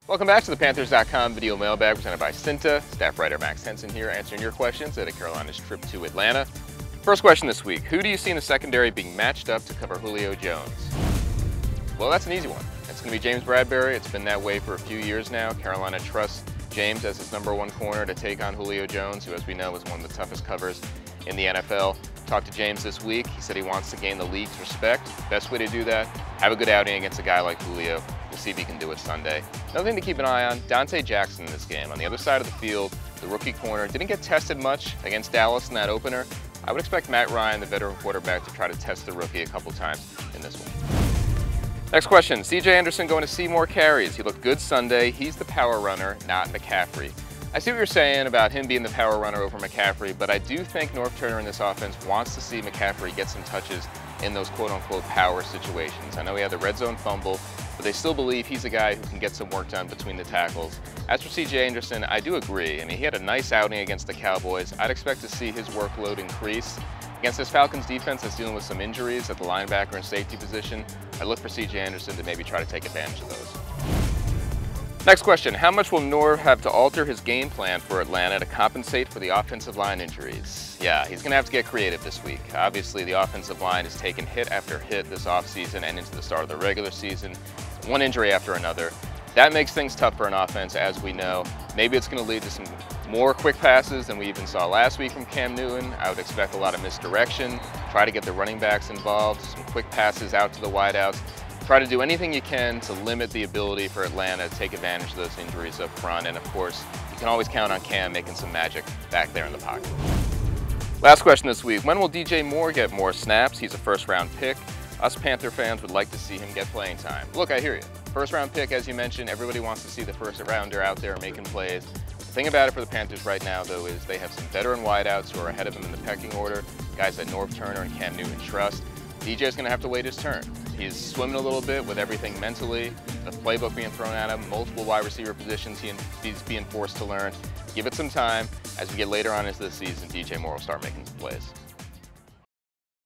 Welcome back to the Panthers.com video mailbag presented by CEENTA. Staff writer Max Henson here answering your questions at Carolina's trip to Atlanta. First question this week, who do you see in the secondary being matched up to cover Julio Jones? Well, that's an easy one. It's going to be James Bradberry. It's been that way for a few years now. Carolina trusts James as his #1 corner to take on Julio Jones, who, as we know, is one of the toughest covers in the NFL. Talked to James this week. He said he wants to gain the league's respect. Best way to do that, have a good outing against a guy like Julio. We'll see if he can do it Sunday. Another thing to keep an eye on, Dante Jackson in this game. On the other side of the field, the rookie corner didn't get tested much against Dallas in that opener. I would expect Matt Ryan, the veteran quarterback, to try to test the rookie a couple times in this one. Next question, C.J. Anderson going to see more carries. He looked good Sunday. He's the power runner, not McCaffrey. I see what you're saying about him being the power runner over McCaffrey, but I do think Norv Turner in this offense wants to see McCaffrey get some touches in those quote-unquote power situations. I know he had the red zone fumble, but they still believe he's a guy who can get some work done between the tackles. As for C.J. Anderson, I do agree. I mean, he had a nice outing against the Cowboys. I'd expect to see his workload increase. Against this Falcons defense that's dealing with some injuries at the linebacker and safety position, I look for C.J. Anderson to maybe try to take advantage of those. Next question, how much will Norv have to alter his game plan for Atlanta to compensate for the offensive line injuries? Yeah, he's going to have to get creative this week. Obviously, the offensive line has taken hit after hit this offseason and into the start of the regular season, one injury after another. That makes things tough for an offense, as we know. Maybe it's going to lead to some more quick passes than we even saw last week from Cam Newton. I would expect a lot of misdirection, try to get the running backs involved, some quick passes out to the wideouts. Try to do anything you can to limit the ability for Atlanta to take advantage of those injuries up front. And of course, you can always count on Cam making some magic back there in the pocket. Last question this week, when will DJ Moore get more snaps? He's a first-round pick. Us Panther fans would like to see him get playing time. Look, I hear you. First-round pick, as you mentioned, everybody wants to see the first-rounder out there making plays. The thing about it for the Panthers right now, though, is they have some veteran wideouts who are ahead of them in the pecking order, guys that Norv Turner and Cam Newton trust. DJ's going to have to wait his turn. He's swimming a little bit with everything mentally, the playbook being thrown at him, multiple wide receiver positions he's being forced to learn. Give it some time. As we get later on into the season, DJ Moore will start making some plays.